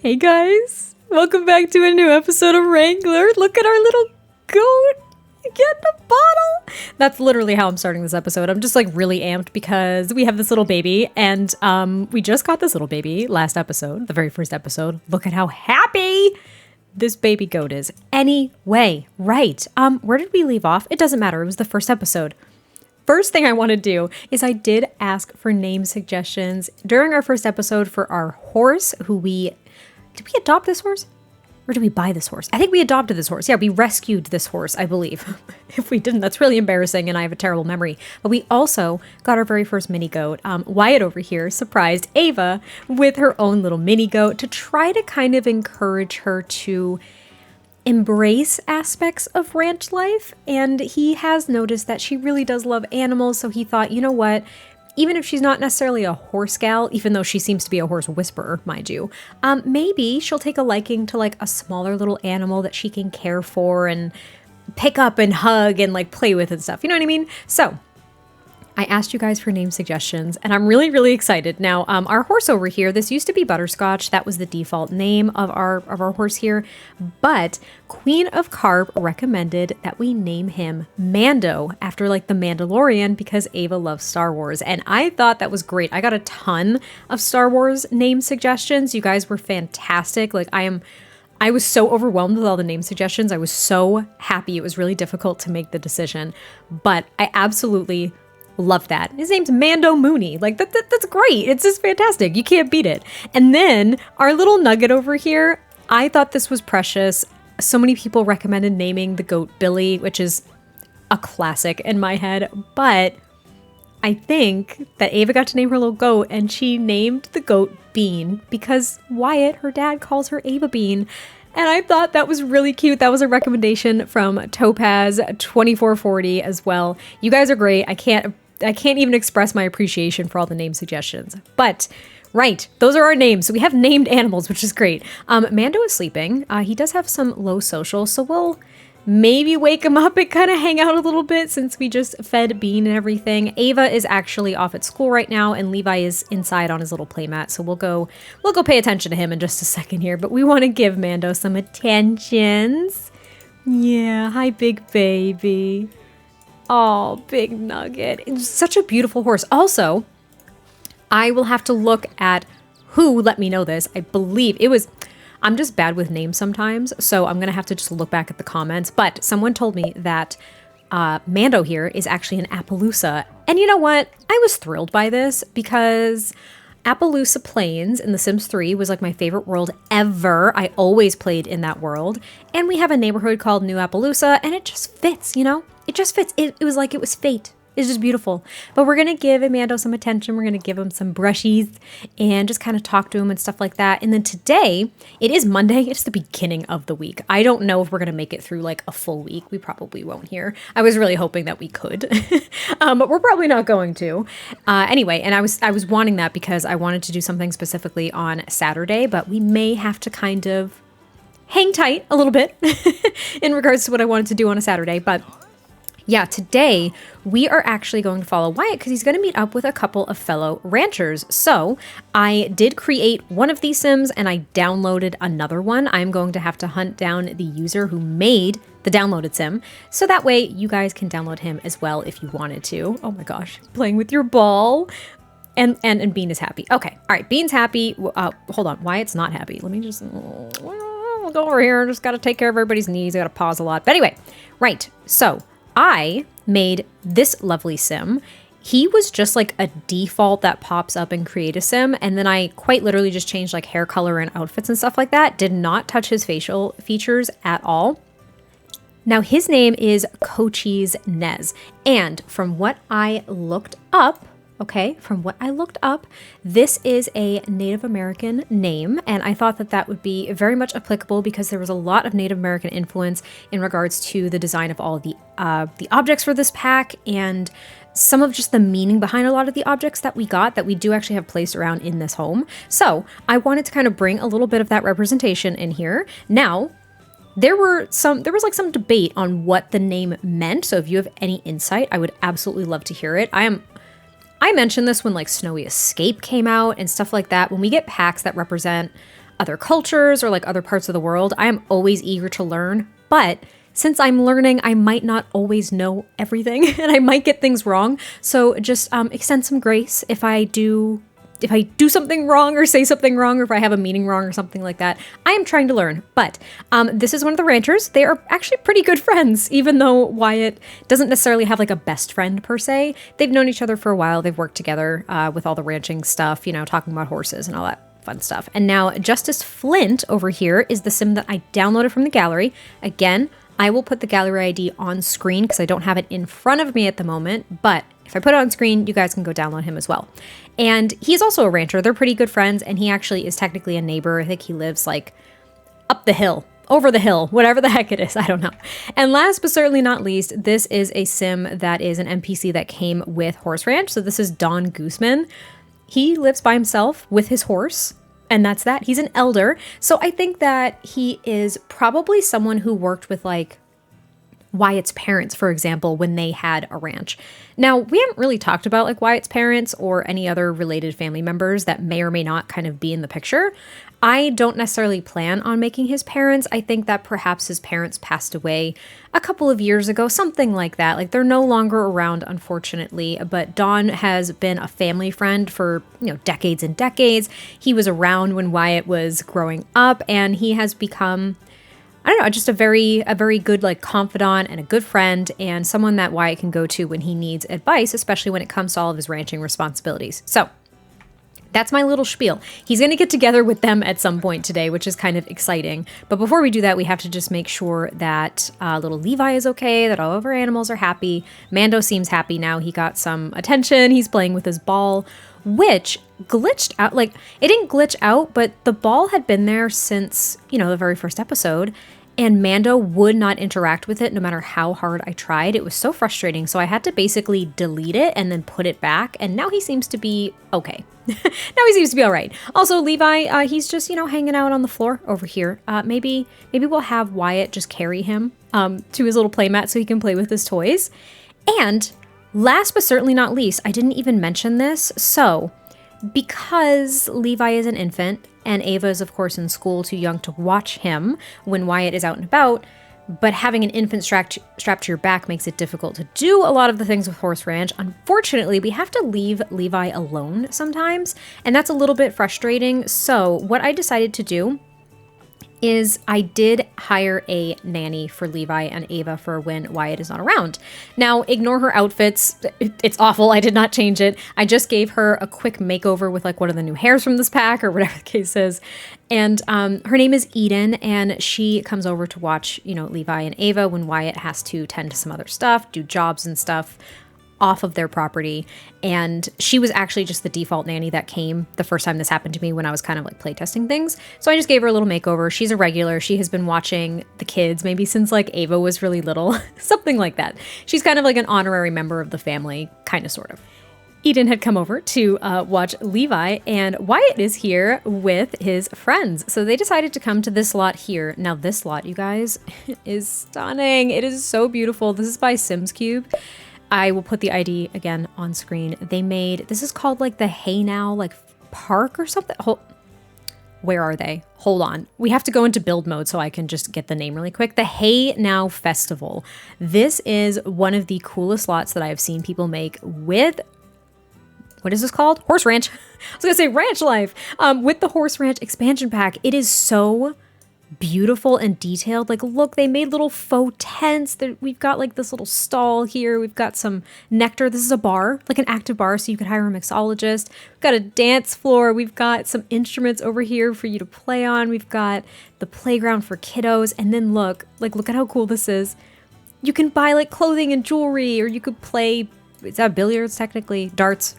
Hey guys, welcome back to a new episode of Wrangler. Look at our little goat. Get the bottle. That's literally how I'm starting this episode. I'm just like really amped because we have this little baby and we just got this little baby last episode, the very first episode. Look at how happy this baby goat is. Anyway, right. Where did we leave off? It doesn't matter. It was the first episode. First thing I want to do is I did ask for name suggestions during our first episode for our horse did we adopt this horse? Or did we buy this horse? I think we adopted this horse. Yeah, we rescued this horse, I believe. If we didn't, that's really embarrassing and I have a terrible memory. But we also got our very first mini goat. Wyatt over here surprised Ava with her own little mini goat to try to kind of encourage her to embrace aspects of ranch life. And he has noticed that she really does love animals. So he thought, you know what? Even if she's not necessarily a horse gal, even though she seems to be a horse whisperer, mind you, maybe she'll take a liking to like a smaller little animal that she can care for and pick up and hug and like play with and stuff. You know what I mean? So I asked you guys for name suggestions and I'm really, really excited. Now, our horse over here, this used to be Butterscotch. That was the default name of our horse here. But Queen of Carp recommended that we name him Mando after like the Mandalorian because Ava loves Star Wars. And I thought that was great. I got a ton of Star Wars name suggestions. You guys were fantastic. Like I was so overwhelmed with all the name suggestions. I was so happy. It was really difficult to make the decision, but I absolutely love that. His name's Mando Mooney. Like that's great. It's just fantastic. You can't beat it. And then our little nugget over here, I thought this was precious. So many people recommended naming the goat Billy, which is a classic in my head. But I think that Ava got to name her little goat and she named the goat Bean because Wyatt, her dad, calls her Ava Bean. And I thought that was really cute. That was a recommendation from Topaz2440 as well. You guys are great. I can't even express my appreciation for all the name suggestions. But, right, those are our names. So we have named animals, which is great. Mando is sleeping. He does have some low social, so we'll maybe wake him up and kind of hang out a little bit since we just fed Bean and everything. Ava is actually off at school right now, and Levi is inside on his little playmat. So we'll go pay attention to him in just a second here. But we want to give Mando some attentions. Yeah, hi, big baby. Oh, big nugget. It's such a beautiful horse. Also, I will have to look at who let me know this. I believe it was, I'm just bad with names sometimes, so I'm going to have to just look back at the comments. But someone told me that Mando here is actually an Appaloosa. And you know what? I was thrilled by this because Appaloosa Plains in The Sims 3 was like my favorite world ever. I always played in that world. And we have a neighborhood called New Appaloosa, and it just fits, you know? It just fits. It was like it was fate. It's just beautiful. But we're going to give Mando some attention. We're going to give him some brushies and just kind of talk to him and stuff like that. And then today, it is Monday. It's the beginning of the week. I don't know if we're going to make it through like a full week. We probably won't here. I was really hoping that we could, but we're probably not going to. Anyway, and I was wanting that because I wanted to do something specifically on Saturday, but we may have to kind of hang tight a little bit in regards to what I wanted to do on a Saturday. But yeah, today we are actually going to follow Wyatt because he's going to meet up with a couple of fellow ranchers. So I did create one of these Sims and I downloaded another one. I'm going to have to hunt down the user who made the downloaded Sim. So that way you guys can download him as well if you wanted to. Oh my gosh, playing with your ball. And Bean is happy. Okay, all right, Bean's happy. Hold on, Wyatt's not happy. Let me just we'll go over here. Just got to take care of everybody's needs. I got to pause a lot. But anyway, right, so I made this lovely Sim. He was just like a default that pops up in Create a Sim. And then I quite literally just changed like hair color and outfits and stuff like that. Did not touch his facial features at all. Now his name is Cochise Nez. And from what I looked up, this is a Native American name, and I thought that that would be very much applicable because there was a lot of Native American influence in regards to the design of all of the objects for this pack and some of just the meaning behind a lot of the objects that we got that we do actually have placed around in this home. So I wanted to kind of bring a little bit of that representation in here. Now, there was some debate on what the name meant, so if you have any insight, I would absolutely love to hear it. I mentioned this when like Snowy Escape came out and stuff like that. When we get packs that represent other cultures or like other parts of the world. I am always eager to learn, but since I'm learning, I might not always know everything and I might get things wrong. So just extend some grace if I do something wrong or say something wrong, or if I have a meaning wrong or something like that. I am trying to learn, but this is one of the ranchers. They are actually pretty good friends, even though Wyatt doesn't necessarily have like a best friend per se. They've known each other for a while. They've worked together with all the ranching stuff, talking about horses and all that fun stuff. And now Justice Flint over here is the sim that I downloaded from the gallery. Again, I will put the gallery ID on screen because I don't have it in front of me at the moment, but if I put it on screen, you guys can go download him as well. And he's also a rancher. They're pretty good friends, and he actually is technically a neighbor. I think he lives like up the hill, over the hill, whatever the heck it is. I don't know. And last but certainly not least, this is a sim that is an NPC that came with Horse Ranch. So this is Don Gooseman. He lives by himself with his horse. And that's that. He's an elder. So I think that he is probably someone who worked with like Wyatt's parents, for example, when they had a ranch. Now, we haven't really talked about like Wyatt's parents or any other related family members that may or may not kind of be in the picture. I don't necessarily plan on making his parents. I think that perhaps his parents passed away a couple of years ago, something like that. Like they're no longer around, unfortunately, but Don has been a family friend for, decades and decades. He was around when Wyatt was growing up, and he has become, I don't know, just a very good like confidant and a good friend, and someone that Wyatt can go to when he needs advice, especially when it comes to all of his ranching responsibilities. So that's my little spiel. He's going to get together with them at some point today, which is kind of exciting. But before we do that, we have to just make sure that little Levi is okay, that all of our animals are happy. Mando seems happy now. He got some attention. He's playing with his ball, which glitched out. Like, it didn't glitch out, but the ball had been there since, the very first episode. And Mando would not interact with it no matter how hard I tried. It was so frustrating. So I had to basically delete it and then put it back. And now he seems to be okay. Now he seems to be all right. Also, Levi, he's just, hanging out on the floor over here. Maybe we'll have Wyatt just carry him to his little playmat so he can play with his toys. And last but certainly not least, I didn't even mention this. So because Levi is an infant, and Ava is, of course, in school, too young to watch him when Wyatt is out and about, but having an infant strapped to your back makes it difficult to do a lot of the things with Horse Ranch. Unfortunately, we have to leave Levi alone sometimes, and that's a little bit frustrating. So what I decided to do is I did hire a nanny for Levi and Ava for when Wyatt is not around. Now, ignore her outfits. It's awful. I did not change it. I just gave her a quick makeover with like one of the new hairs from this pack or whatever the case is. And her name is Eden, and she comes over to watch, Levi and Ava when Wyatt has to tend to some other stuff, do jobs and stuff off of their property. And she was actually just the default nanny that came the first time this happened to me when I was kind of like playtesting things. So I just gave her a little makeover. She's a regular. She has been watching the kids maybe since like Ava was really little, something like that. She's kind of like an honorary member of the family, kind of, sort of. Eden had come over to watch Levi, and Wyatt is here with his friends. So they decided to come to this lot here. Now this lot, you guys, is stunning. It is so beautiful. This is by Sims Cube. I will put the ID again on screen. They made, this is called like the Hey Now like park or something. Where are they? Hold on. We have to go into build mode so I can just get the name really quick. The Hey Now Festival. This is one of the coolest lots that I have seen people make with, what is this called? Horse Ranch. I was gonna say Ranch Life. With the Horse Ranch expansion pack. It is so beautiful and detailed. Like, look, they made little faux tents. We've got like this little stall here. We've got some nectar. This is a bar, like an active bar, so you could hire a mixologist. We've got a dance floor. We've got some instruments over here for you to play on. We've got the playground for kiddos. And then look at how cool this is. You can buy like clothing and jewelry, or you could play, is that billiards technically? Darts.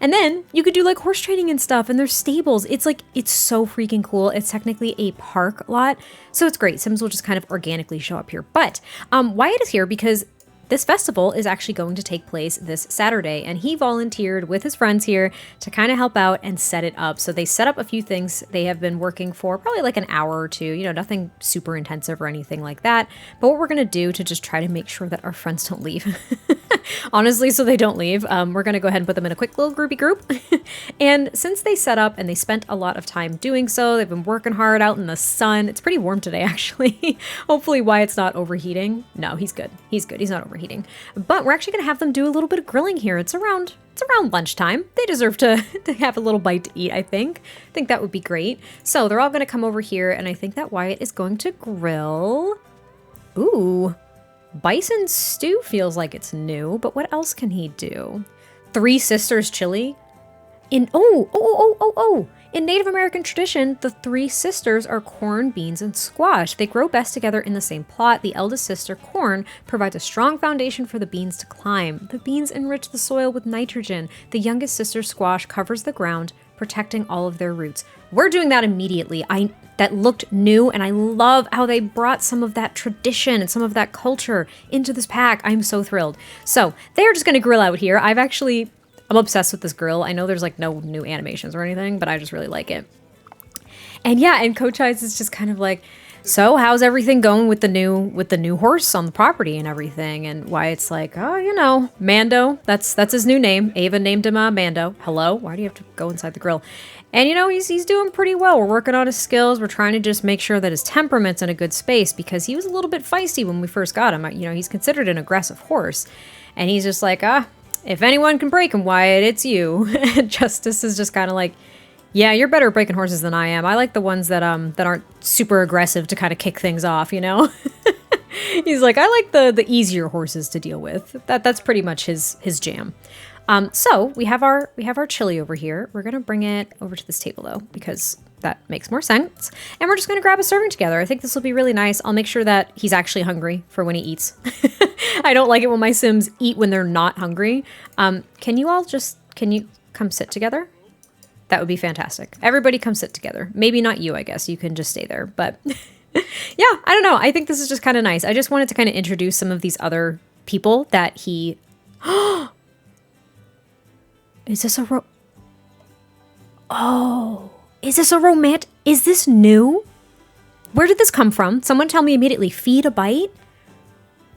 And then you could do like horse training and stuff, and there's stables. It's so freaking cool. It's technically a park lot, so it's great. Sims will just kind of organically show up here. But Wyatt is here because this festival is actually going to take place this Saturday, and he volunteered with his friends here to kind of help out and set it up. So they set up a few things. They have been working for probably like an hour or two, nothing super intensive or anything like that. But what we're going to do to just try to make sure that our friends don't leave Honestly, so they don't leave. We're going to go ahead and put them in a quick little groupie group. And since they set up and they spent a lot of time doing so, they've been working hard out in the sun. It's pretty warm today, actually. Hopefully Wyatt's not overheating. No, he's good. He's good. He's not overheating. But we're actually going to have them do a little bit of grilling here. It's around lunchtime. They deserve to have a little bite to eat, I think. I think that would be great. So they're all going to come over here, and I think that Wyatt is going to grill. Ooh. Bison stew feels like it's new, but what else can he do? Three Sisters chili? In Native American tradition, the three sisters are corn, beans, and squash. They grow best together in the same plot. The eldest sister, corn, provides a strong foundation for the beans to climb. The beans enrich the soil with nitrogen. The youngest sister, squash, covers the ground, protecting all of their roots. We're doing that immediately. That looked new, and I love how they brought some of that tradition and some of that culture into this pack. I'm so thrilled. So they're just going to grill out here. I'm obsessed with this grill. I know there's like no new animations or anything, but I just really like it. And yeah, and Coach Eyes is just kind of like, so how's everything going with the new horse on the property and everything? And Wyatt's like, oh, Mando, that's his new name. Ava named him Mando. Hello? Why do you have to go inside the grill? And he's doing pretty well. We're working on his skills. We're trying to just make sure that his temperament's in a good space, because he was a little bit feisty when we first got him. He's considered an aggressive horse. And he's just like, if anyone can break him, Wyatt, it's you. Justice is just kind of like, yeah, you're better at breaking horses than I am. I like the ones that aren't super aggressive to kind of kick things off, He's like, I like the easier horses to deal with. That's pretty much his jam. So we have our chili over here. We're gonna bring it over to this table though, because that makes more sense. And we're just gonna grab a serving together. I think this will be really nice. I'll make sure that he's actually hungry for when he eats. I don't like it when my Sims eat when they're not hungry. Can you come sit together? That would be fantastic. Everybody come sit together. Maybe not you, I guess. You can just stay there. But yeah, I don't know. I think this is just kind of nice. I just wanted to kind of introduce some of these other people that he... Is this a is this a romantic? Is this new? Where did this come from? Someone tell me immediately. Feed a bite?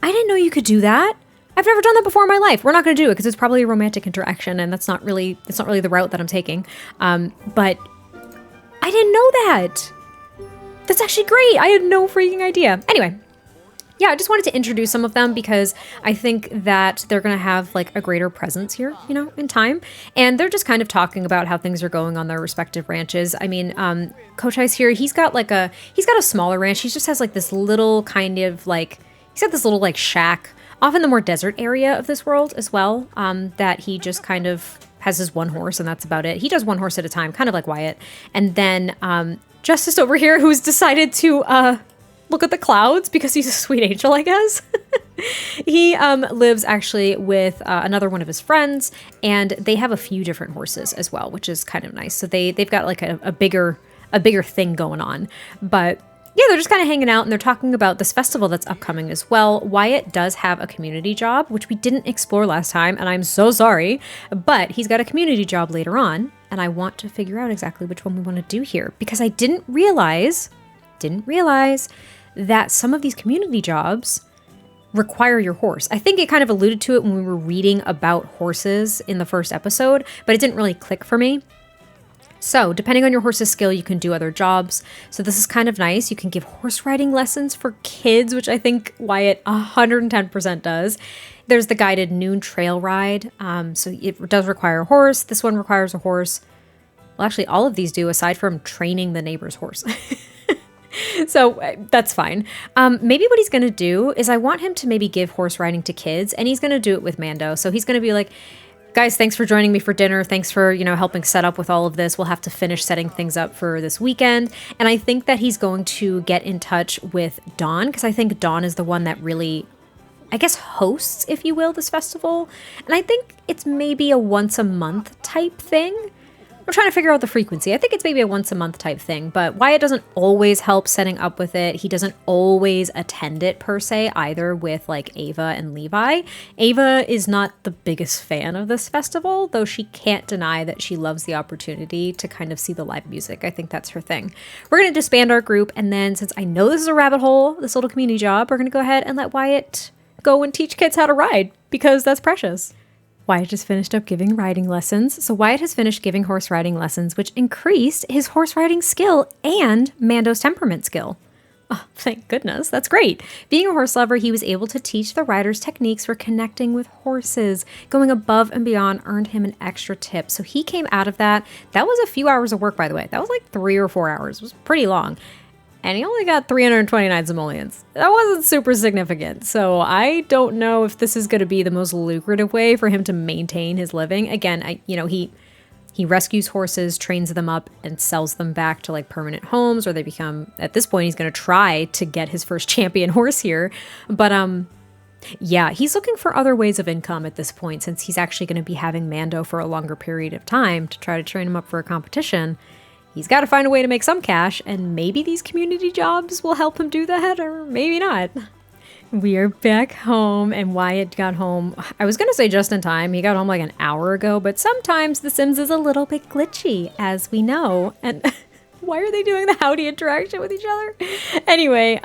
I didn't know you could do that. I've never done that before in my life. We're not going to do it because it's probably a romantic interaction, and it's not really the route that I'm taking. But I didn't know that. That's actually great. I had no freaking idea. Anyway. Yeah, I just wanted to introduce some of them because I think that they're going to have like a greater presence here, in time. And they're just kind of talking about how things are going on their respective ranches. I mean, Coach Ice here, he's got a smaller ranch. He just has like this little kind of like, he's got this little like shack off in the more desert area of this world as well, that he just kind of has his one horse and that's about it. He does one horse at a time, kind of like Wyatt. And then Justice over here, who's decided to... look at the clouds because he's a sweet angel, I guess. He lives actually with another one of his friends, and they have a few different horses as well, which is kind of nice. So they've got like a bigger thing going on. But yeah, they're just kind of hanging out, and they're talking about this festival that's upcoming as well. Wyatt does have a community job, which we didn't explore last time, and I'm so sorry. But he's got a community job later on, and I want to figure out exactly which one we want to do here, because I didn't realize that some of these community jobs require your horse. I think it kind of alluded to it when we were reading about horses in the first episode, but it didn't really click for me. So depending on your horse's skill, you can do other jobs. So this is kind of nice. You can give horse riding lessons for kids, which I think Wyatt 110% does. There's the guided noon trail ride. So it does require a horse. This one requires a horse. Well, actually all of these do, aside from training the neighbor's horse. So that's fine. Maybe what he's going to do is I want him to maybe give horse riding to kids, and he's going to do it with Mando. So he's going to be like, guys, thanks for joining me for dinner. Thanks for, helping set up with all of this. We'll have to finish setting things up for this weekend. And I think that he's going to get in touch with Dawn, because I think Dawn is the one that really, I guess, hosts, if you will, this festival. And I think it's maybe a once a month type thing. I'm trying to figure out the frequency. I think it's maybe a once a month type thing, but Wyatt doesn't always help setting up with it. He doesn't always attend it per se, either with like Ava and Levi. Ava is not the biggest fan of this festival, though she can't deny that she loves the opportunity to kind of see the live music. I think that's her thing. We're going to disband our group, and then since I know this is a rabbit hole, this little community job, we're going to go ahead and let Wyatt go and teach kids how to ride because that's precious. Wyatt just finished up giving riding lessons. So Wyatt has finished giving horse riding lessons, which increased his horse riding skill and Mando's temperament skill. Oh, thank goodness. That's great. Being a horse lover, he was able to teach the riders techniques for connecting with horses. Going above and beyond earned him an extra tip. So he came out of that. That was a few hours of work, by the way. That was like 3 or 4 hours. It was pretty long. And he only got 329 simoleons. That wasn't super significant. So I don't know if this is going to be the most lucrative way for him to maintain his living. Again, he rescues horses, trains them up, and sells them back to like permanent homes, or they become, at this point, he's going to try to get his first champion horse here. But yeah, he's looking for other ways of income at this point, since he's actually going to be having Mando for a longer period of time to try to train him up for a competition. He's got to find a way to make some cash, and maybe these community jobs will help him do that, or maybe not. We are back home, and Wyatt got home, I was going to say just in time. He got home like an hour ago, but sometimes The Sims is a little bit glitchy, as we know. And why are they doing the howdy interaction with each other? Anyway,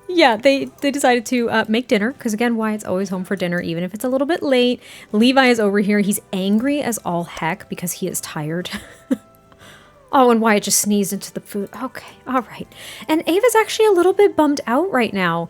yeah, they decided to make dinner, because again, Wyatt's always home for dinner, even if it's a little bit late. Levi is over here. He's angry as all heck because he is tired. Oh, and Wyatt just sneezed into the food. Okay, all right. And Ava's actually a little bit bummed out right now.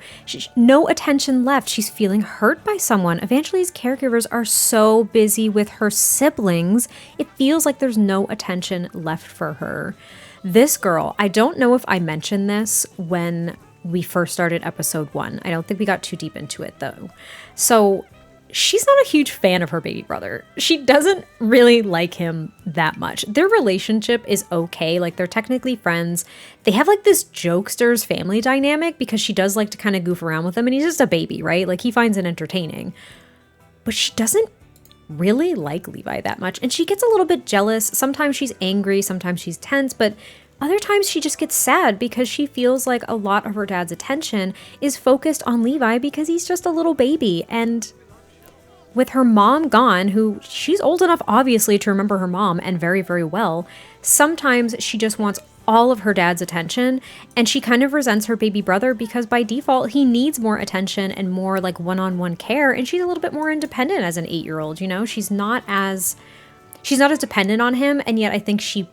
No attention left. She's feeling hurt by someone. Evangeline's caregivers are so busy with her siblings, it feels like there's no attention left for her. This girl, I don't know if I mentioned this when we first started episode 1. I don't think we got too deep into it, though. So she's not a huge fan of her baby brother. She doesn't really like him that much. Their relationship is okay. Like, they're technically friends. They have like this jokesters family dynamic because she does like to kind of goof around with him, and he's just a baby, right? Like, he finds it entertaining. But she doesn't really like Levi that much, and she gets a little bit jealous. Sometimes she's angry, sometimes she's tense, but other times she just gets sad because she feels like a lot of her dad's attention is focused on Levi because he's just a little baby. And with her mom gone, who she's old enough, obviously, to remember her mom, and very, very well, sometimes she just wants all of her dad's attention, and she kind of resents her baby brother because by default, he needs more attention and more like one-on-one care, and she's a little bit more independent as an 8-year-old, you know? She's not as dependent on him, and yet I think she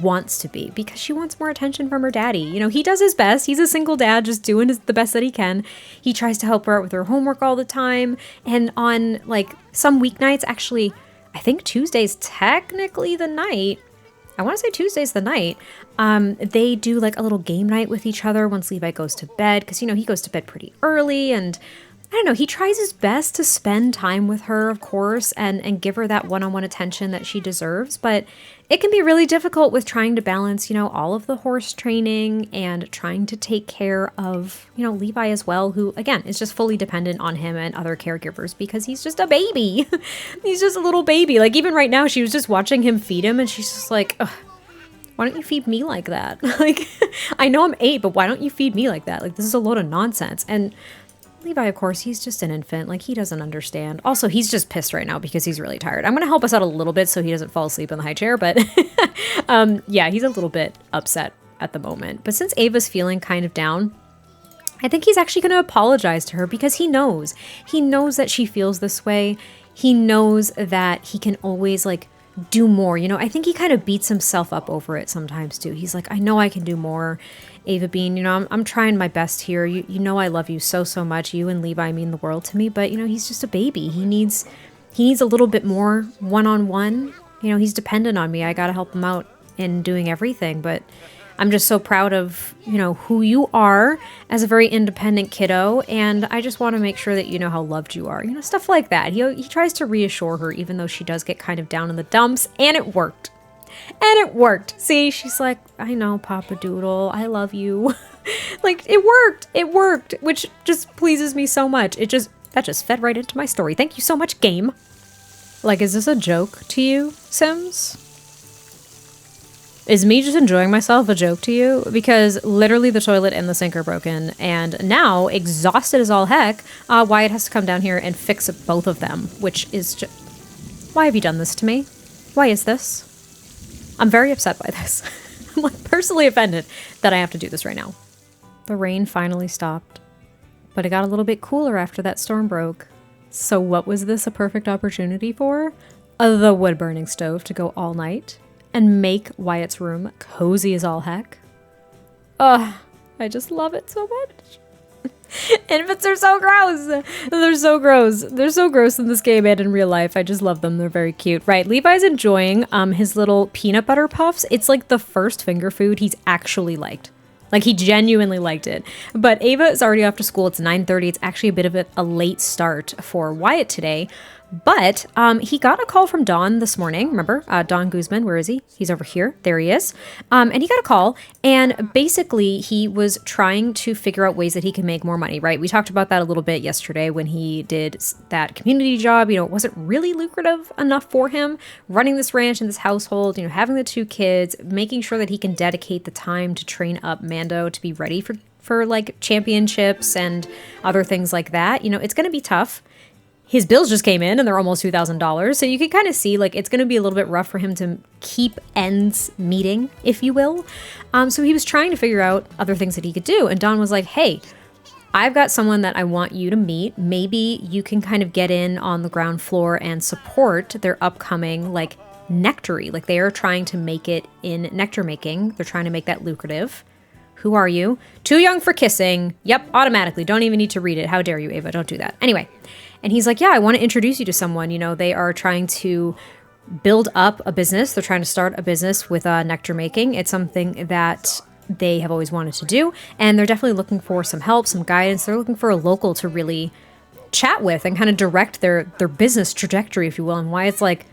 wants to be because she wants more attention from her daddy. You know, he does his best. He's a single dad just doing the best that he can. He tries to help her out with her homework all the time. And on like some weeknights, actually, I think Tuesday's technically the night. I want to say Tuesday's the night. They do like a little game night with each other once Levi goes to bed, because, you know, he goes to bed pretty early, and I don't know, he tries his best to spend time with her, of course, and give her that one-on-one attention that she deserves, but it can be really difficult with trying to balance, you know, all of the horse training and trying to take care of, you know, Levi as well, who, again, is just fully dependent on him and other caregivers because he's just a baby. He's just a little baby. Like, even right now, she was just watching him feed him, and she's just like, ugh, why don't you feed me like that? Like, I know I'm 8, but why don't you feed me like that? Like, this is a load of nonsense. And Levi, of course, he's just an infant. Like, he doesn't understand. Also, he's just pissed right now because he's really tired. I'm going to help us out a little bit so he doesn't fall asleep in the high chair, but yeah, he's a little bit upset at the moment. But since Ava's feeling kind of down, I think he's actually going to apologize to her because he knows. He knows that she feels this way. He knows that he can always, like, do more. You know, I think he kind of beats himself up over it sometimes, too. He's like, I know I can do more. Ava Bean, you know, I'm trying my best here. You know I love you so much. You and Levi mean the world to me, but, you know, he's just a baby. He needs a little bit more one-on-one. You know, he's dependent on me. I got to help him out in doing everything, but I'm just so proud of, you know, who you are as a very independent kiddo, and I just want to make sure that you know how loved you are. You know, stuff like that. He tries to reassure her, even though she does get kind of down in the dumps, and it worked. And it worked. See, she's like, I know, Papa Doodle, I love you. Like, it worked, which just pleases me so much. That just fed right into my story. Thank you so much, game. Like, is this a joke to you, Sims? Is me just enjoying myself a joke to you? Because literally the toilet and the sink are broken, and now, exhausted as all heck, Wyatt has to come down here and fix both of them, which is just... Why have you done this to me? Why is this? I'm very upset by this. I'm like personally offended that I have to do this right now. The rain finally stopped. But it got a little bit cooler after that storm broke. So what was this a perfect opportunity for? The wood-burning stove to go all night and make Wyatt's room cozy as all heck. Ugh, I just love it so much. Infants are so gross. They're so gross. They're so gross in this game and in real life. I just love them. They're very cute. Right, Levi's enjoying his little peanut butter puffs. It's like the first finger food he's actually liked. Like, he genuinely liked it. But Ava is already off to school. It's 9:30. It's actually a bit of a late start for Wyatt today. But he got a call from Don this morning. Remember, Don Guzman, where is he? He's over here. There he is. And he got a call. And basically, he was trying to figure out ways that he can make more money, right? We talked about that a little bit yesterday when he did that community job. You know, it wasn't really lucrative enough for him running this ranch and this household, you know, having the 2 kids, making sure that he can dedicate the time to train up Mando to be ready for like championships and other things like that. You know, it's going to be tough. His bills just came in and they're almost $2,000. So you can kind of see like it's going to be a little bit rough for him to keep ends meeting, if you will. So he was trying to figure out other things that he could do. And Don was like, hey, I've got someone that I want you to meet. Maybe you can kind of get in on the ground floor and support their upcoming like nectary. Like, they are trying to make it in nectar making. They're trying to make that lucrative. Who are you? Too young for kissing. Yep, automatically. Don't even need to read it. How dare you, Ava? Don't do that. Anyway. And he's like, yeah, I want to introduce you to someone. You know, they are trying to build up a business. They're trying to start a business with nectar making. It's something that they have always wanted to do. And they're definitely looking for some help, some guidance. They're looking for a local to really chat with and kind of direct their business trajectory, if you will. And Wyatt's like,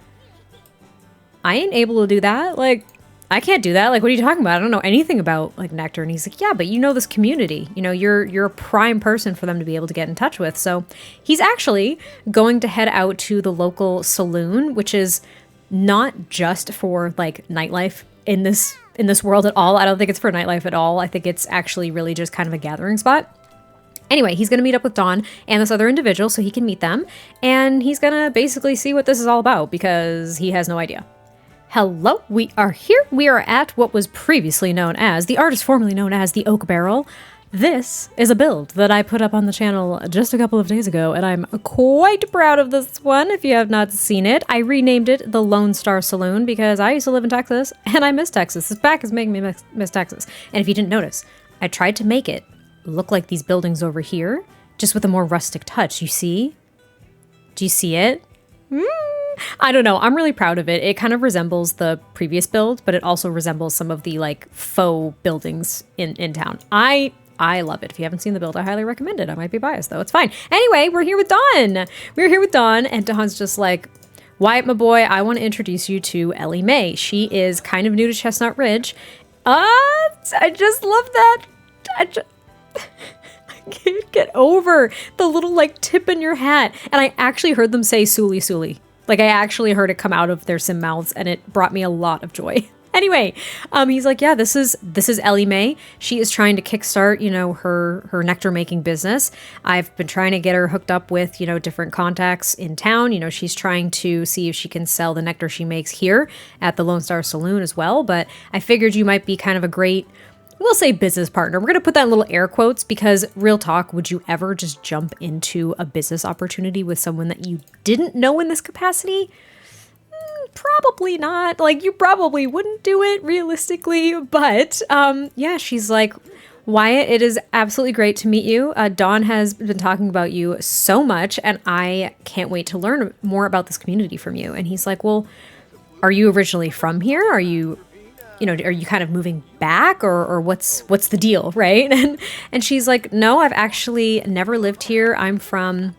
I ain't able to do that. Like, I can't do that. Like, what are you talking about? I don't know anything about like nectar. And he's like, yeah, but you know this community. You know, you're a prime person for them to be able to get in touch with. So he's actually going to head out to the local saloon, which is not just for like nightlife in this world at all. I don't think it's for nightlife at all. I think it's actually really just kind of a gathering spot. Anyway, he's going to meet up with Don and this other individual so he can meet them. And he's going to basically see what this is all about because he has no idea. Hello, we are here. We are at what was previously known as, the artist formerly known as the Oak Barrel. This is a build that I put up on the channel just a couple of days ago, and I'm quite proud of this one if you have not seen it. I renamed it the Lone Star Saloon because I used to live in Texas, and I miss Texas. This back is making me miss Texas. And if you didn't notice, I tried to make it look like these buildings over here, just with a more rustic touch. You see? Do you see it? I don't know. I'm really proud of it. It kind of resembles the previous build, but it also resembles some of the like faux buildings in town. I love it. If you haven't seen the build, I highly recommend it. I might be biased though. It's fine. Anyway, we're here with Don. We're here with Don, and Don's just like, Wyatt, my boy, I want to introduce you to Ellie Mae. She is kind of new to Chestnut Ridge. I just love that. I can't get over the little like tip in your hat. And I actually heard them say Suli Suli. Like, I actually heard it come out of their sim mouths, and it brought me a lot of joy. Anyway, he's like, yeah, this is Ellie Mae. She is trying to kickstart, you know, her nectar making business. I've been trying to get her hooked up with, you know, different contacts in town. You know, she's trying to see if she can sell the nectar she makes here at the Lone Star Saloon as well. But I figured you might be kind of a great, we'll say, business partner. We're going to put that in little air quotes because, real talk, would you ever just jump into a business opportunity with someone that you didn't know in this capacity? Probably not. Like, you probably wouldn't do it realistically. But yeah, she's like, Wyatt, it is absolutely great to meet you. Dawn has been talking about you so much, and I can't wait to learn more about this community from you. And he's like, well, are you originally from here? Are you kind of moving back, or what's the deal, right? And she's like, no, I've actually never lived here. I'm from,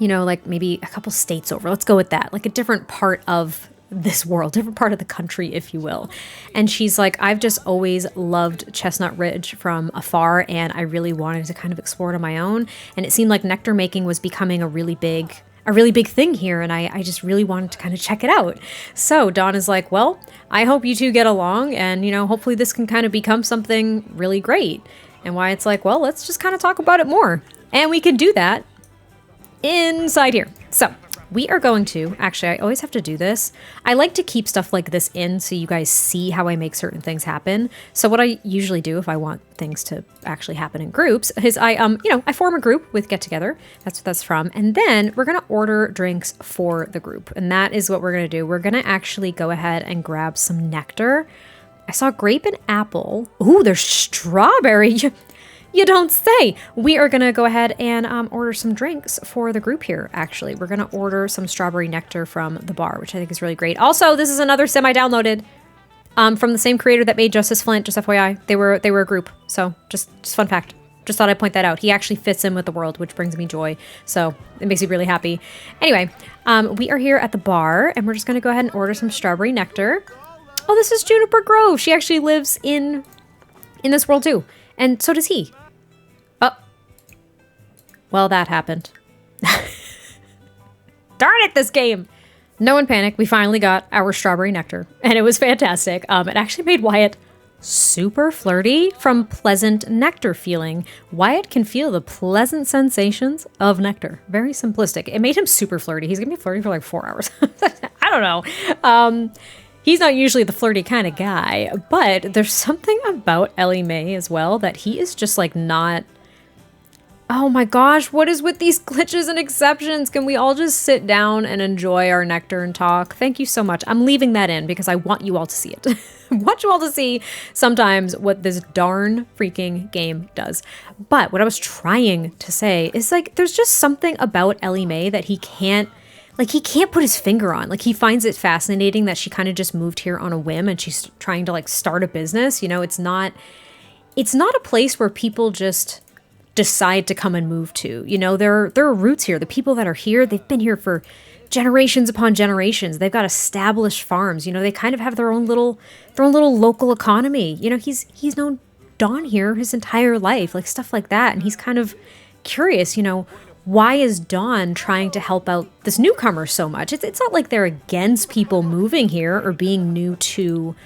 you know, like maybe a couple states over. Let's go with that. Like a different part of this world, different part of the country, if you will. And she's like, I've just always loved Chestnut Ridge from afar, and I really wanted to kind of explore it on my own. And it seemed like nectar making was becoming a really big thing here, and I just really wanted to kind of check it out. So Dawn is like, well, I hope you two get along, and, you know, hopefully this can kind of become something really great. And Wyatt's like, well, let's just kind of talk about it more. And we can do that inside here. So We are going to, actually, I always have to do this. I like to keep stuff like this in so you guys see how I make certain things happen. So what I usually do if I want things to actually happen in groups is I form a group with Get Together. That's what that's from. And then we're going to order drinks for the group. And that is what we're going to do. We're going to actually go ahead and grab some nectar. I saw grape and apple. Ooh, there's strawberry. You don't say. We are going to go ahead and order some drinks for the group here, actually. We're going to order some strawberry nectar from the bar, which I think is really great. Also, this is another sim I downloaded from the same creator that made Justice Flint, just FYI. They were a group, so just fun fact. Just thought I'd point that out. He actually fits in with the world, which brings me joy, so it makes me really happy. Anyway, we are here at the bar, and we're just going to go ahead and order some strawberry nectar. Oh, this is Juniper Grove. She actually lives in this world, too, and so does he. Well, that happened. Darn it, this game. No one panic. We finally got our strawberry nectar, and it was fantastic. It actually made Wyatt super flirty from pleasant nectar feeling. Wyatt can feel the pleasant sensations of nectar. Very simplistic. It made him super flirty. He's going to be flirty for like 4 hours. I don't know. He's not usually the flirty kind of guy, but there's something about Ellie Mae as well that he is just like not... Oh my gosh, what is with these glitches and exceptions? Can we all just sit down and enjoy our nectar and talk? Thank you so much. I'm leaving that in because I want you all to see it. I want you all to see sometimes what this darn freaking game does. But what I was trying to say is like, there's just something about Ellie Mae that he can't put his finger on. Like he finds it fascinating that she kind of just moved here on a whim and she's trying to like start a business. You know, it's not a place where people just decide to come and move to. You know, there are roots here. The people that are here, they've been here for generations upon generations. They've got established farms. You know, they kind of have their own little local economy. You know, he's known Dawn here his entire life, like stuff like that. And he's kind of curious, you know, why is Dawn trying to help out this newcomer so much? It's not like they're against people moving here or being new to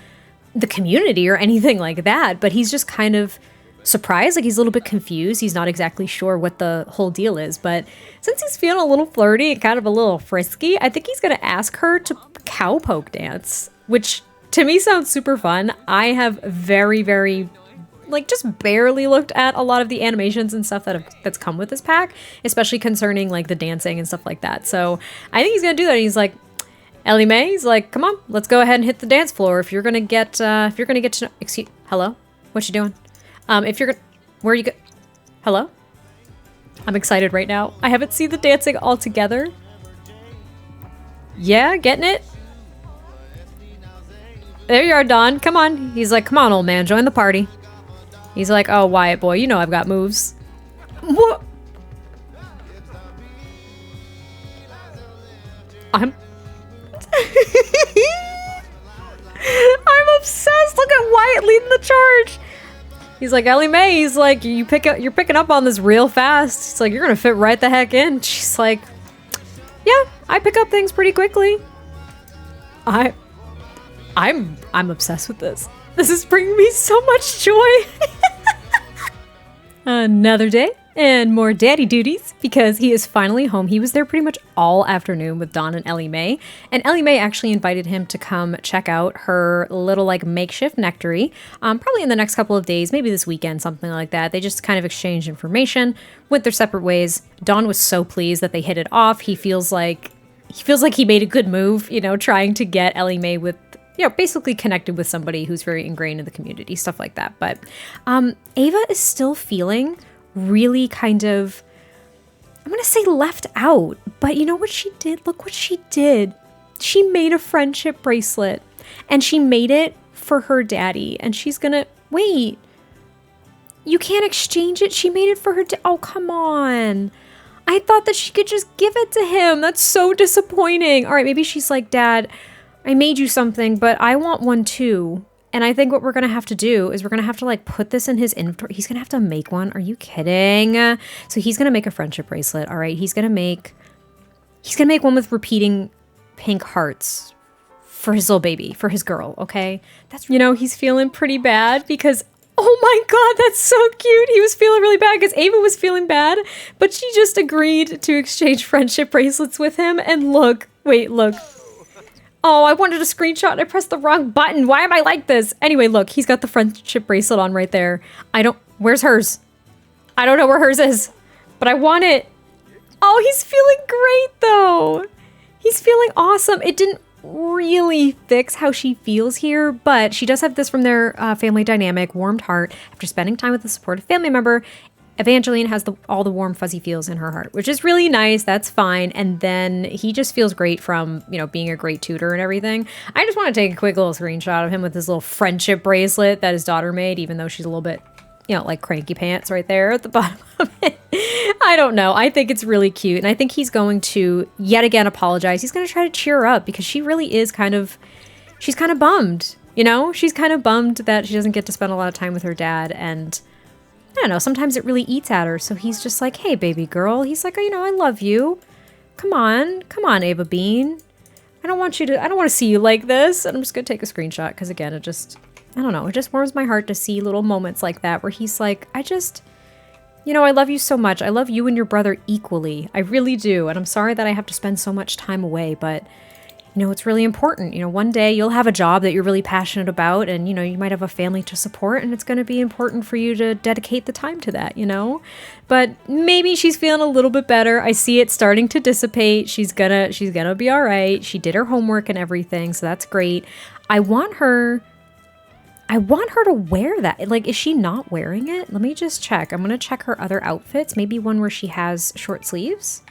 the community or anything like that, but he's just kind of surprised, like he's a little bit confused. He's not exactly sure what the whole deal is, but since he's feeling a little flirty and kind of a little frisky, I think he's going to ask her to cowpoke dance, which to me sounds super fun. I have very, very, like just barely looked at a lot of the animations and stuff that's come with this pack, especially concerning like the dancing and stuff like that. So I think he's going to do that. He's like, Ellie Mae, he's like, come on, let's go ahead and hit the dance floor. If you're going to get to know, hello, what you doing? If you're gonna, where you go? Hello? I'm excited right now. I haven't seen the dancing all together. Yeah, getting it? There you are, Dawn. Come on. He's like, come on, old man, join the party. He's like, oh, Wyatt boy, you know I've got moves. What? I'm obsessed. Look at Wyatt leading the charge. He's like, Ellie Mae, he's like, you're picking up on this real fast. He's like, you're gonna fit right the heck in. She's like, yeah, I pick up things pretty quickly. I'm obsessed with this. This is bringing me so much joy. Another day and more daddy duties because he is finally home. He was there pretty much all afternoon with Dawn and Ellie Mae. And Ellie Mae actually invited him to come check out her little like makeshift nectary. Probably in the next couple of days, maybe this weekend, something like that. They just kind of exchanged information, went their separate ways. Dawn was so pleased that they hit it off. He feels like he made a good move, you know, trying to get Ellie Mae with, you know, basically connected with somebody who's very ingrained in the community, stuff like that. But Ava is still feeling really kind of, I'm going to say left out, but you know what she did? Look what she did. She made a friendship bracelet and she made it for her daddy and she's going to, wait, you can't exchange it? She made it for her, oh, come on. I thought that she could just give it to him. That's so disappointing. All right, maybe she's like, Dad, I made you something, but I want one too. And I think what we're going to have to do is we're going to have to like put this in his inventory. He's going to have to make one. Are you kidding? So he's going to make a friendship bracelet. All right. He's going to make one with repeating pink hearts for his little baby, for his girl. Okay. That's, you know, he's feeling pretty bad because Oh my God, that's so cute. He was feeling really bad because Ava was feeling bad, but she just agreed to exchange friendship bracelets with him. And look, wait, look. Oh, I wanted a screenshot and I pressed the wrong button. Why am I like this? Anyway, look, he's got the friendship bracelet on right there. Where's hers? I don't know where hers is, but I want it. Oh, he's feeling great though. He's feeling awesome. It didn't really fix how she feels here, but she does have this from their family dynamic, warmed heart. After spending time with a supportive family member, Evangeline has all the warm, fuzzy feels in her heart, which is really nice. That's fine. And then he just feels great from, being a great tutor and everything. I just want to take a quick little screenshot of him with his little friendship bracelet that his daughter made, even though she's a little bit, like cranky pants right there at the bottom of it. I don't know. I think it's really cute. And I think he's going to yet again apologize. He's going to try to cheer her up because she really is she's kind of bummed, She's kind of bummed that she doesn't get to spend a lot of time with her dad. And I don't know, sometimes it really eats at her. So he's just like, hey, baby girl. He's like, I love you. Come on, Ava Bean. I don't want to see you like this. And I'm just going to take a screenshot because again, it just warms my heart to see little moments like that where he's like, I love you so much. I love you and your brother equally. I really do. And I'm sorry that I have to spend so much time away, but it's really important. One day you'll have a job that you're really passionate about and, you might have a family to support and it's going to be important for you to dedicate the time to that, but maybe she's feeling a little bit better. I see it starting to dissipate. She's gonna be all right. She did her homework and everything. So that's great. I want her to wear that. Like, is she not wearing it? Let me just check. I'm going to check her other outfits. Maybe one where she has short sleeves.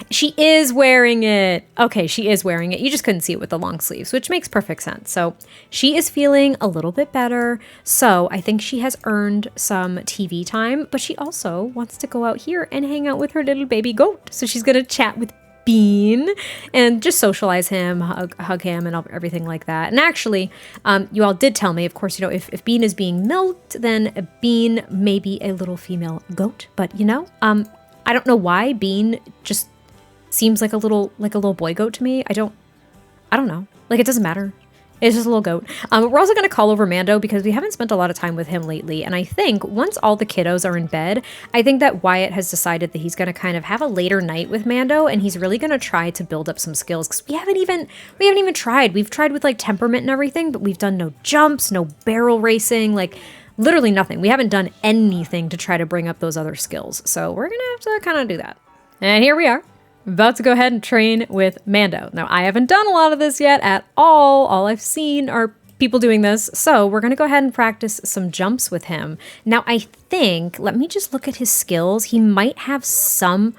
She is wearing it. Okay, she is wearing it. You just couldn't see it with the long sleeves, which makes perfect sense. So she is feeling a little bit better. So I think she has earned some TV time, but she also wants to go out here and hang out with her little baby goat. So she's going to chat with Bean and just socialize him, hug him and everything like that. And actually, you all did tell me, of course, if Bean is being milked, then Bean may be a little female goat. But I don't know why Bean just seems like a little boy goat to me. I don't know. Like, it doesn't matter. It's just a little goat. We're also going to call over Mando because we haven't spent a lot of time with him lately. And I think once all the kiddos are in bed, I think that Wyatt has decided that he's going to kind of have a later night with Mando. And he's really going to try to build up some skills because we haven't even tried. We've tried with like temperament and everything, but we've done no jumps, no barrel racing, like literally nothing. We haven't done anything to try to bring up those other skills. So we're going to have to kind of do that. And here we are. About to go ahead and train with Mando. Now, I haven't done a lot of this yet at all. All I've seen are people doing this. So we're going to go ahead and practice some jumps with him. Now, I think, let me just look at his skills. He might have some...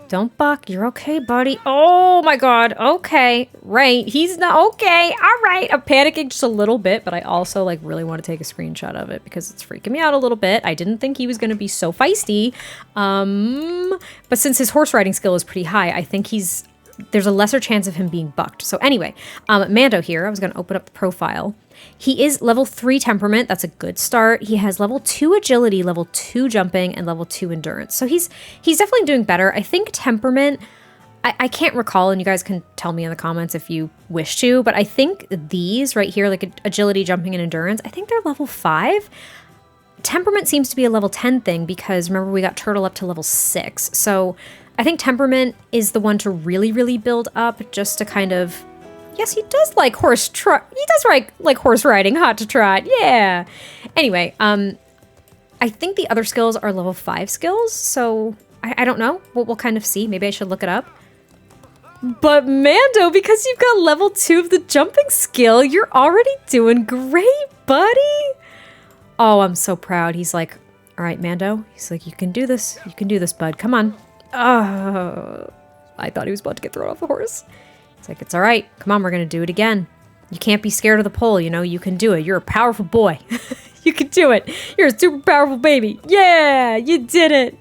Don't buck. You're okay, buddy. Oh my God. Okay. Right. He's not okay. All right. I'm panicking just a little bit, but I also really want to take a screenshot of it because it's freaking me out a little bit. I didn't think he was going to be so feisty. But since his horse riding skill is pretty high, I think there's a lesser chance of him being bucked. So anyway, Mando here, I was going to open up the profile. He is level 3 temperament. That's a good start. He has level 2 agility, level 2 jumping, and level 2 endurance. So he's definitely doing better. I think temperament, I can't recall, and you guys can tell me in the comments if you wish to, but I think these right here, like agility, jumping, and endurance, I think they're level 5. Temperament seems to be a level 10 thing because remember we got turtle up to level 6. So I think temperament is the one to really, really build up just to kind of... Yes, he does like he does like horse riding, hot to trot. Yeah. Anyway, I think the other skills are level 5 skills. So I don't know. We'll kind of see. Maybe I should look it up. But Mando, because you've got level 2 of the jumping skill, you're already doing great, buddy. Oh, I'm so proud. He's like, all right, Mando. He's like, you can do this. You can do this, bud. Come on. Oh, I thought he was about to get thrown off the horse. It's like, it's all right. Come on, we're going to do it again. You can't be scared of the pole, you can do it. You're a powerful boy. You can do it. You're a super powerful baby. Yeah, you did it.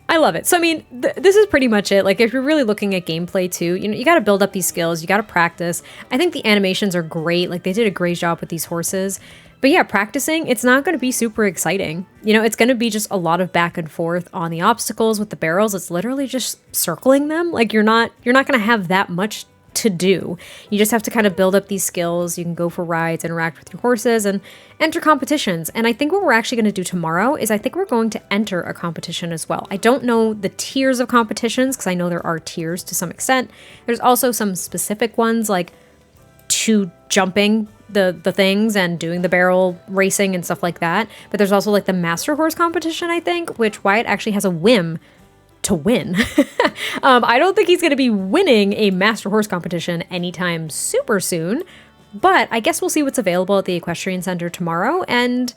I love it. So, I mean, this is pretty much it. Like, if you're really looking at gameplay too, you got to build up these skills. You got to practice. I think the animations are great. Like, they did a great job with these horses. But yeah, practicing, it's not going to be super exciting. It's going to be just a lot of back and forth on the obstacles with the barrels. It's literally just circling them. Like, you're not going to have that much to do. You just have to kind of build up these skills. You can go for rides, interact with your horses, and enter competitions. And I think what we're actually going to do tomorrow is I think we're going to enter a competition as well. I don't know the tiers of competitions because I know there are tiers to some extent. There's also some specific ones like to jumping the things and doing the barrel racing and stuff like that. But there's also like the master horse competition, I think, which Wyatt actually has a whim to win. I don't think he's going to be winning a master horse competition anytime super soon, but I guess we'll see what's available at the Equestrian Center tomorrow and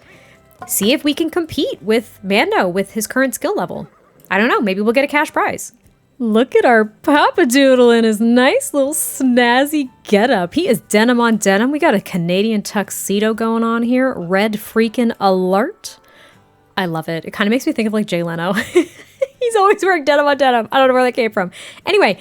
see if we can compete with Mando with his current skill level. I don't know, maybe we'll get a cash prize. Look at our Papadoodle in his nice little snazzy getup. He is denim on denim. We got a Canadian tuxedo going on here. Red freaking alert. I love it. It kind of makes me think of like Jay Leno. He's always wearing denim on denim. I don't know where that came from. Anyway,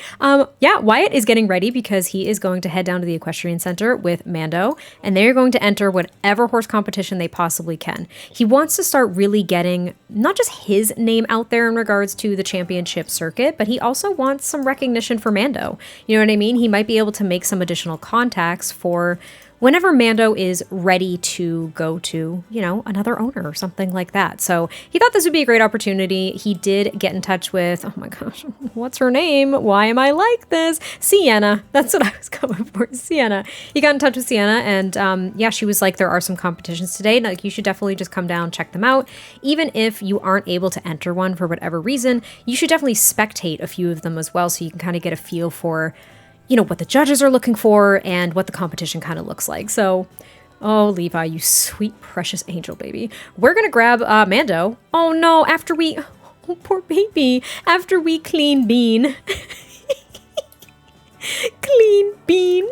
yeah, Wyatt is getting ready because he is going to head down to the Equestrian Center with Mando, and they're going to enter whatever horse competition they possibly can. He wants to start really getting not just his name out there in regards to the championship circuit, but he also wants some recognition for Mando. You know what I mean? He might be able to make some additional contacts for whenever Mando is ready to go to, you know, another owner or something like that. So he thought this would be a great opportunity. He did get in touch with, oh my gosh, what's her name? Why am I like this? Sienna. That's what I was going for, Sienna. He got in touch with Sienna and yeah, she was like, there are some competitions today. Like, you should definitely just come down, check them out. Even if you aren't able to enter one for whatever reason, you should definitely spectate a few of them as well so you can kind of get a feel for, you know, what the judges are looking for and what the competition kind of looks like. So, oh, Levi, you sweet, precious angel baby. We're going to grab Mando. Oh, no, after we, oh, poor baby, after we clean bean. Clean bean.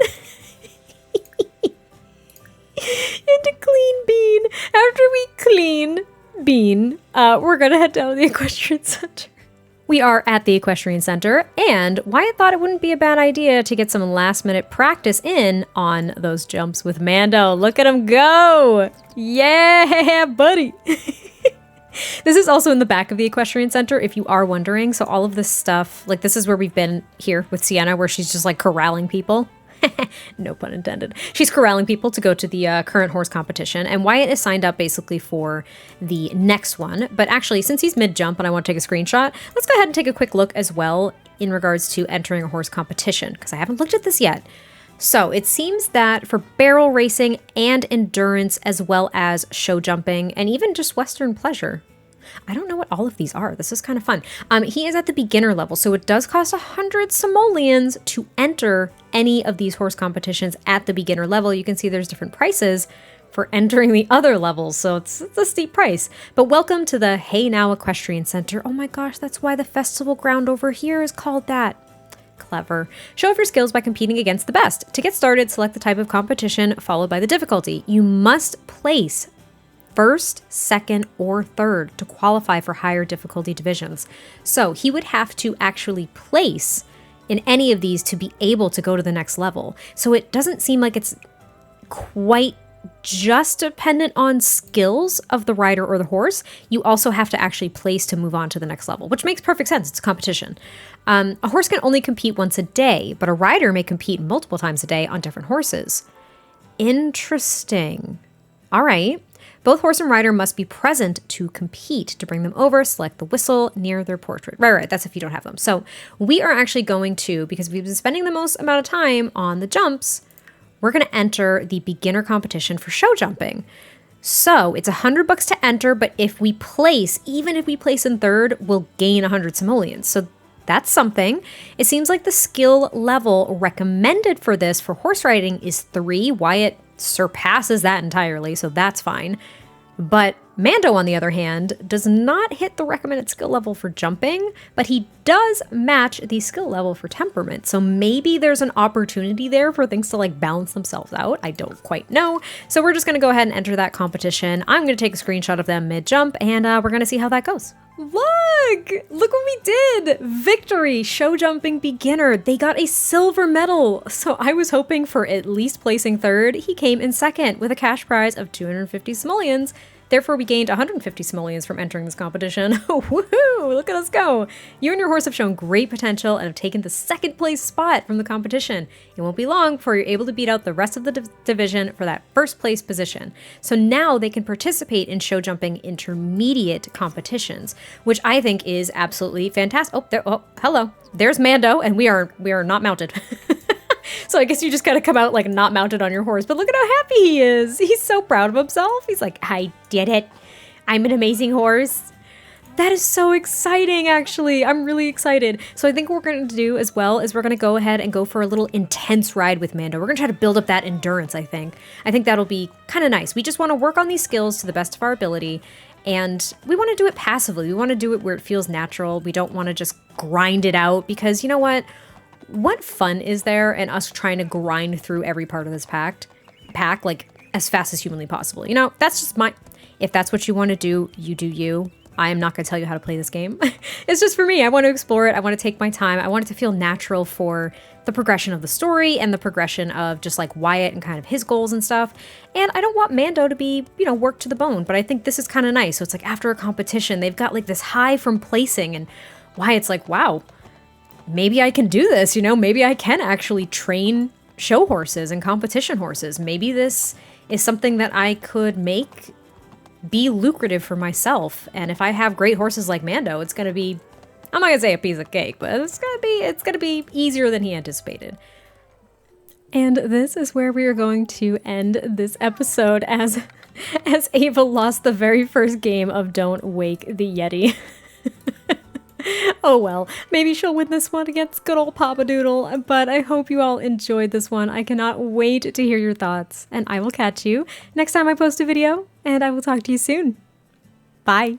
Into clean bean. After we clean bean, we're going to head down to the Equestrian Center. We are at the Equestrian Center, and Wyatt thought it wouldn't be a bad idea to get some last-minute practice in on those jumps with Mando. Look at him go! Yeah, buddy! This is also in the back of the Equestrian Center, if you are wondering. So all of this stuff, like this is where we've been here with Sienna, where she's just like corralling people. No pun intended. She's corralling people to go to the current horse competition, and Wyatt is signed up basically for the next one. But actually, since he's mid-jump and I want to take a screenshot, let's go ahead and take a quick look as well in regards to entering a horse competition, because I haven't looked at this yet. So it seems that for barrel racing and endurance, as well as show jumping, and even just Western pleasure, I don't know what all of these are. This is kind of fun. He is at the beginner level, so it does cost 100 simoleons to enter any of these horse competitions at the beginner level. You can see there's different prices for entering the other levels, so it's a steep price. But welcome to the Hey Now Equestrian Center. Oh my gosh, that's why the festival ground over here is called that. Clever. Show off your skills by competing against the best. To get started, select the type of competition followed by the difficulty. You must place first, second, or third to qualify for higher difficulty divisions. So he would have to actually place in any of these to be able to go to the next level. So it doesn't seem like it's quite just dependent on skills of the rider or the horse. You also have to actually place to move on to the next level, which makes perfect sense. It's a competition. A horse can only compete once a day, but a rider may compete multiple times a day on different horses. Interesting. All right. Both horse and rider must be present to compete. To bring them over, select the whistle near their portrait. Right, that's if you don't have them. So we are actually going to, because we've been spending the most amount of time on the jumps, we're going to enter the beginner competition for show jumping. So it's $100 to enter, but if we place, even if we place in third, we'll gain 100 simoleons. So that's something. It seems like the skill level recommended for this for horse riding is 3. Wyatt surpasses that entirely, so that's fine. But Mando, on the other hand, does not hit the recommended skill level for jumping, but he does match the skill level for temperament. So maybe there's an opportunity there for things to like balance themselves out. I don't quite know. So we're just going to go ahead and enter that competition. I'm going to take a screenshot of them mid-jump, and we're going to see how that goes. Look what we did. Victory, show jumping beginner. They got a silver medal. So I was hoping for at least placing third. He came in second with a cash prize of 250 simoleons. Therefore, we gained 150 simoleons from entering this competition. Woohoo! Look at us go! You and your horse have shown great potential and have taken the second place spot from the competition. It won't be long before you're able to beat out the rest of the division for that first place position. So now they can participate in show jumping intermediate competitions, which I think is absolutely fantastic. Oh, hello. There's Mando, and we are not mounted. So I guess you just gotta come out like not mounted on your horse, but look at how happy he is. He's so proud of himself. He's like, I did it. I'm an amazing horse. That is so exciting, actually. I'm really excited. So I think what we're going to do as well is we're going to go ahead and go for a little intense ride with Mando. We're going to try to build up that endurance, I think. I think that'll be kind of nice. We just want to work on these skills to the best of our ability, and we want to do it passively. We want to do it where it feels natural. We don't want to just grind it out, because you know what? What fun is there in us trying to grind through every part of this pack like as fast as humanly possible? You know, that's just if that's what you want to do, you do you. I am not going to tell you how to play this game. It's just for me. I want to explore it. I want to take my time. I want it to feel natural for the progression of the story and the progression of just like Wyatt and kind of his goals and stuff. And I don't want Mando to be, you know, worked to the bone, but I think this is kind of nice. So it's like after a competition, they've got like this high from placing, and Wyatt's like, wow, maybe I can do this, you know, maybe I can actually train show horses and competition horses. Maybe this is something that I could make be lucrative for myself. And if I have great horses like Mando, it's going to be, I'm not going to say a piece of cake, but it's going to be easier than he anticipated. And this is where we are going to end this episode as Ava lost the very first game of Don't Wake the Yeti. Oh well, maybe she'll win this one against good old Papa Doodle, but I hope you all enjoyed this one. I cannot wait to hear your thoughts, and I will catch you next time I post a video, and I will talk to you soon. Bye!